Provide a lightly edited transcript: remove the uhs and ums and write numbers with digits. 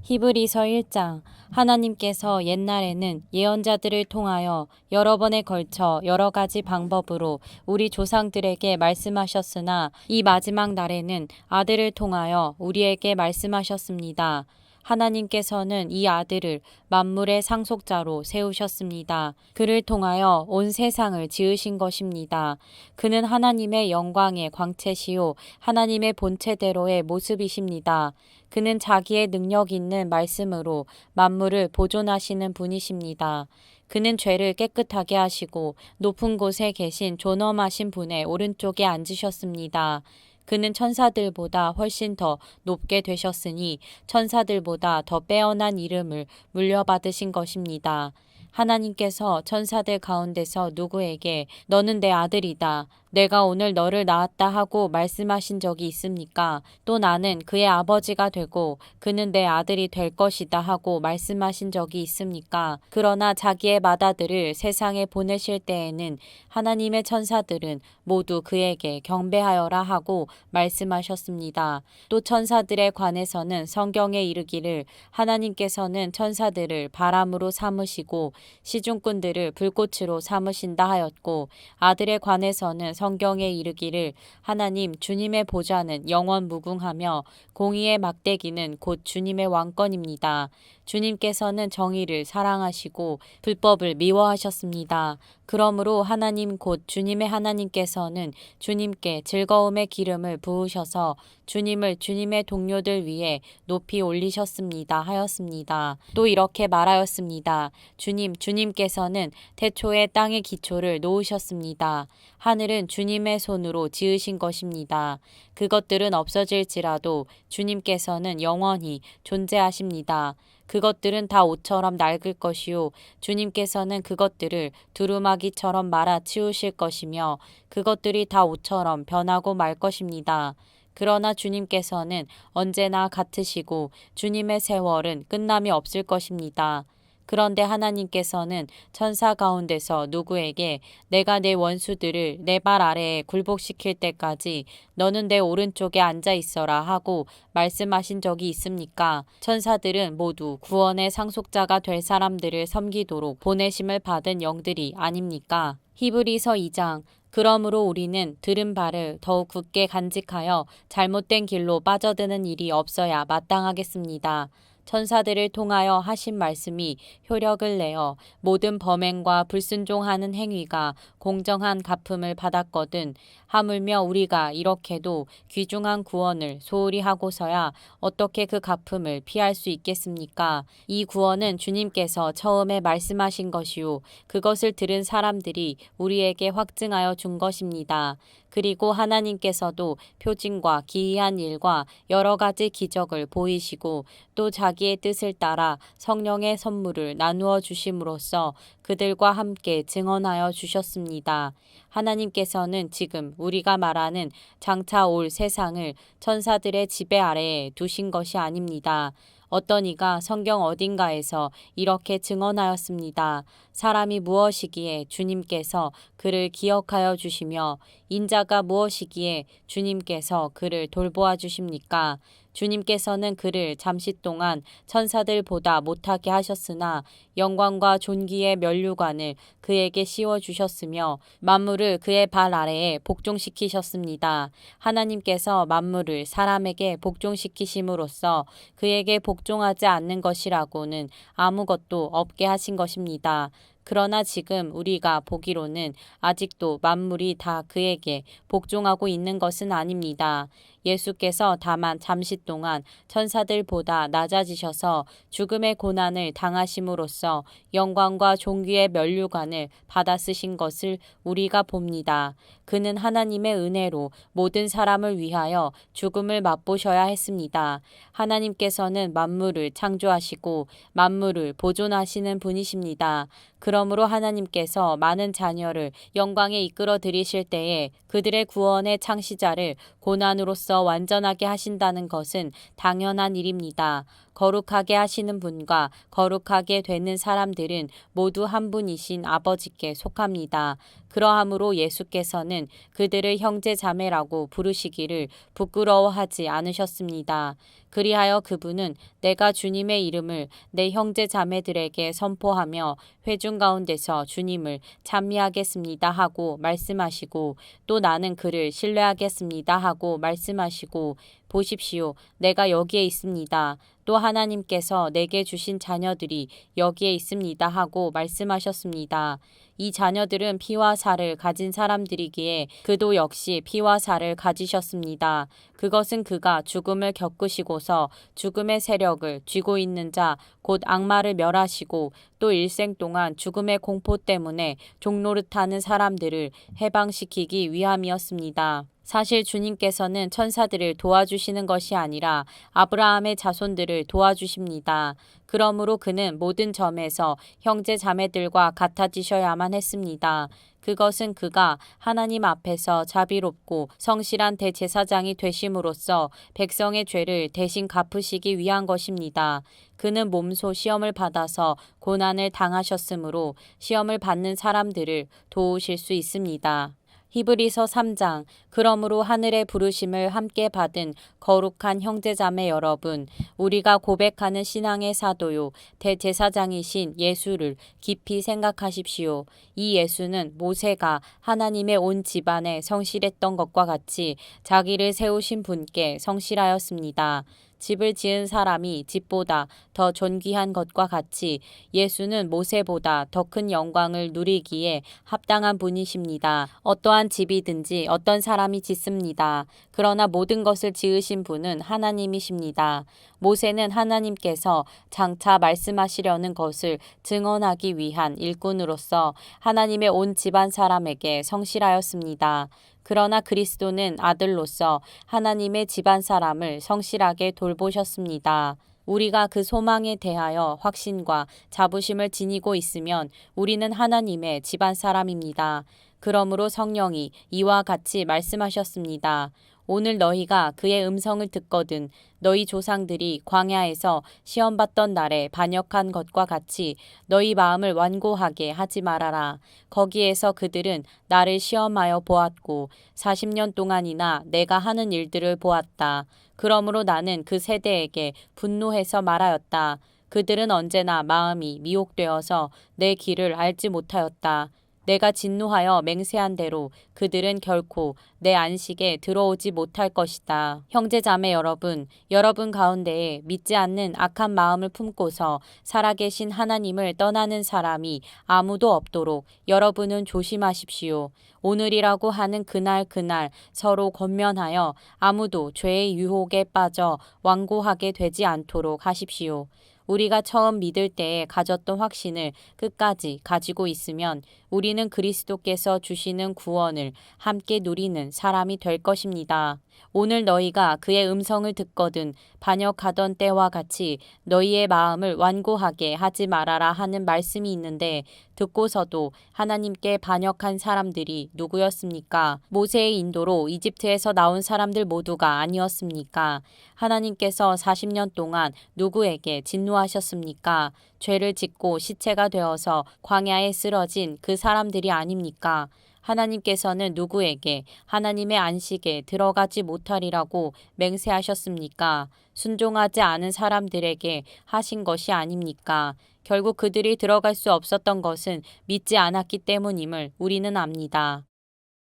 히브리서 1장. 하나님께서 옛날에는 예언자들을 통하여 여러 번에 걸쳐 여러 가지 방법으로 우리 조상들에게 말씀하셨으나 이 마지막 날에는 아들을 통하여 우리에게 말씀하셨습니다. 하나님께서는 이 아들을 만물의 상속자로 세우셨습니다. 그를 통하여 온 세상을 지으신 것입니다. 그는 하나님의 영광의 광채시요 하나님의 본체대로의 모습이십니다. 그는 자기의 능력 있는 말씀으로 만물을 보존하시는 분이십니다. 그는 죄를 깨끗하게 하시고 높은 곳에 계신 존엄하신 분의 오른쪽에 앉으셨습니다. 그는 천사들보다 훨씬 더 높게 되셨으니 천사들보다 더 빼어난 이름을 물려받으신 것입니다. 하나님께서 천사들 가운데서 누구에게 너는 내 아들이다, 내가 오늘 너를 낳았다 하고 말씀하신 적이 있습니까? 또 나는 그의 아버지가 되고 그는 내 아들이 될 것이다 하고 말씀하신 적이 있습니까? 그러나 자기의 맏아들을 세상에 보내실 때에는 하나님의 천사들은 모두 그에게 경배하여라 하고 말씀하셨습니다. 또 천사들에 관해서는 성경에 이르기를 하나님께서는 천사들을 바람으로 삼으시고 시중꾼들을 불꽃으로 삼으신다 하였고, 아들에 관해서는 성경에 이르기를 하나님 주님의 보좌는 영원 무궁하며 공의의 막대기는 곧 주님의 왕권입니다. 주님께서는 정의를 사랑하시고 불법을 미워하셨습니다. 그러므로 하나님 곧 주님의 하나님께서는 주님께 즐거움의 기름을 부으셔서 주님을 주님의 동료들 위에 높이 올리셨습니다 하였습니다. 또 이렇게 말하였습니다. 주님께서는 태초에 땅의 기초를 놓으셨습니다. 하늘은 주님의 손으로 지으신 것입니다. 그것들은 없어질지라도 주님께서는 영원히 존재하십니다. 그것들은 다 옷처럼 낡을 것이요 주님께서는 그것들을 두루마기처럼 말아 치우실 것이며 그것들이 다 옷처럼 변하고 말 것입니다. 그러나 주님께서는 언제나 같으시고 주님의 세월은 끝남이 없을 것입니다. 그런데 하나님께서는 천사 가운데서 누구에게 내가 내 원수들을 내 발 아래에 굴복시킬 때까지 너는 내 오른쪽에 앉아 있어라 하고 말씀하신 적이 있습니까? 천사들은 모두 구원의 상속자가 될 사람들을 섬기도록 보내심을 받은 영들이 아닙니까? 히브리서 2장. 그러므로 우리는 들은 바를 더욱 굳게 간직하여 잘못된 길로 빠져드는 일이 없어야 마땅하겠습니다. 천사들을 통하여 하신 말씀이 효력을 내어 모든 범행과 불순종하는 행위가 공정한 갚음을 받았거든 하물며 우리가 이렇게도 귀중한 구원을 소홀히 하고서야 어떻게 그 갚음을 피할 수 있겠습니까? 이 구원은 주님께서 처음에 말씀하신 것이요 그것을 들은 사람들이 우리에게 확증하여 준 것입니다. 그리고 하나님께서도 표징과 기이한 일과 여러 가지 기적을 보이시고 또 자기의 뜻을 따라 성령의 선물을 나누어 주심으로써 그들과 함께 증언하여 주셨습니다. 하나님께서는 지금 우리가 말하는 장차 올 세상을 천사들의 지배 아래에 두신 것이 아닙니다. 어떤 이가 성경 어딘가에서 이렇게 증언하였습니다. 사람이 무엇이기에 주님께서 그를 기억하여 주시며 인자가 무엇이기에 주님께서 그를 돌보아 주십니까? 주님께서는 그를 잠시 동안 천사들보다 못하게 하셨으나 영광과 존귀의 면류관을 그에게 씌워 주셨으며 만물을 그의 발 아래에 복종시키셨습니다. 하나님께서 만물을 사람에게 복종시키심으로써 그에게 복종하지 않는 것이라고는 아무것도 없게 하신 것입니다. 그러나 지금 우리가 보기로는 아직도 만물이 다 그에게 복종하고 있는 것은 아닙니다. 예수께서 다만 잠시 동안 천사들보다 낮아지셔서 죽음의 고난을 당하심으로써 영광과 존귀의 면류관을 받아 쓰신 것을 우리가 봅니다. 그는 하나님의 은혜로 모든 사람을 위하여 죽음을 맛보셔야 했습니다. 하나님께서는 만물을 창조하시고 만물을 보존하시는 분이십니다. 그러므로 하나님께서 많은 자녀를 영광에 이끌어 들이실 때에 그들의 구원의 창시자를 고난으로써 완전하게 하신다는 것은 당연한 일입니다. 거룩하게 하시는 분과 거룩하게 되는 사람들은 모두 한 분이신 아버지께 속합니다. 그러함으로 예수께서는 그들을 형제 자매라고 부르시기를 부끄러워하지 않으셨습니다. 그리하여 그분은 내가 주님의 이름을 내 형제 자매들에게 선포하며 회중 가운데서 주님을 찬미하겠습니다 하고 말씀하시고 또 나는 그를 신뢰하겠습니다 하고 말씀하시고 보십시오. 내가 여기에 있습니다. 또 하나님께서 내게 주신 자녀들이 여기에 있습니다 하고 말씀하셨습니다. 이 자녀들은 피와 살을 가진 사람들이기에 그도 역시 피와 살을 가지셨습니다. 그것은 그가 죽음을 겪으시고서 죽음의 세력을 쥐고 있는 자, 곧 악마를 멸하시고 또 일생 동안 죽음의 공포 때문에 종노릇하는 사람들을 해방시키기 위함이었습니다. 사실 주님께서는 천사들을 도와주시는 것이 아니라 아브라함의 자손들을 도와주십니다. 그러므로 그는 모든 점에서 형제 자매들과 같아지셔야만 했습니다. 그것은 그가 하나님 앞에서 자비롭고 성실한 대제사장이 되심으로써 백성의 죄를 대신 갚으시기 위한 것입니다. 그는 몸소 시험을 받아서 고난을 당하셨으므로 시험을 받는 사람들을 도우실 수 있습니다. 히브리서 3장. 그러므로 하늘의 부르심을 함께 받은 거룩한 형제자매 여러분, 우리가 고백하는 신앙의 사도요 대제사장이신 예수를 깊이 생각하십시오. 이 예수는 모세가 하나님의 온 집안에 성실했던 것과 같이 자기를 세우신 분께 성실하였습니다. 집을 지은 사람이 집보다 더 존귀한 것과 같이 예수는 모세보다 더 큰 영광을 누리기에 합당한 분이십니다. 어떠한 집이든지 어떤 사람이 짓습니다. 그러나 모든 것을 지으신 분은 하나님이십니다. 모세는 하나님께서 장차 말씀하시려는 것을 증언하기 위한 일꾼으로서 하나님의 온 집안 사람에게 성실하였습니다. 그러나 그리스도는 아들로서 하나님의 집안 사람을 성실하게 돌보셨습니다. 우리가 그 소망에 대하여 확신과 자부심을 지니고 있으면 우리는 하나님의 집안 사람입니다. 그러므로 성령이 이와 같이 말씀하셨습니다. 오늘 너희가 그의 음성을 듣거든 너희 조상들이 광야에서 시험받던 날에 반역한 것과 같이 너희 마음을 완고하게 하지 말아라. 거기에서 그들은 나를 시험하여 보았고 40년 동안이나 내가 하는 일들을 보았다. 그러므로 나는 그 세대에게 분노해서 말하였다. 그들은 언제나 마음이 미혹되어서 내 길을 알지 못하였다. 내가 진노하여 맹세한 대로 그들은 결코 내 안식에 들어오지 못할 것이다. 형제자매 여러분, 여러분 가운데에 믿지 않는 악한 마음을 품고서 살아계신 하나님을 떠나는 사람이 아무도 없도록 여러분은 조심하십시오. 오늘이라고 하는 그날 서로 권면하여 아무도 죄의 유혹에 빠져 완고하게 되지 않도록 하십시오. 우리가 처음 믿을 때에 가졌던 확신을 끝까지 가지고 있으면 우리는 그리스도께서 주시는 구원을 함께 누리는 사람이 될 것입니다. 오늘 너희가 그의 음성을 듣거든 반역하던 때와 같이 너희의 마음을 완고하게 하지 말아라 하는 말씀이 있는데 듣고서도 하나님께 반역한 사람들이 누구였습니까? 모세의 인도로 이집트에서 나온 사람들 모두가 아니었습니까? 하나님께서 40년 동안 누구에게 진노하셨습니까? 죄를 짓고 시체가 되어서 광야에 쓰러진 그 사람들이 아닙니까? 하나님께서는 누구에게 하나님의 안식에 들어가지 못하리라고 맹세하셨습니까? 순종하지 않은 사람들에게 하신 것이 아닙니까? 결국 그들이 들어갈 수 없었던 것은 믿지 않았기 때문임을 우리는 압니다.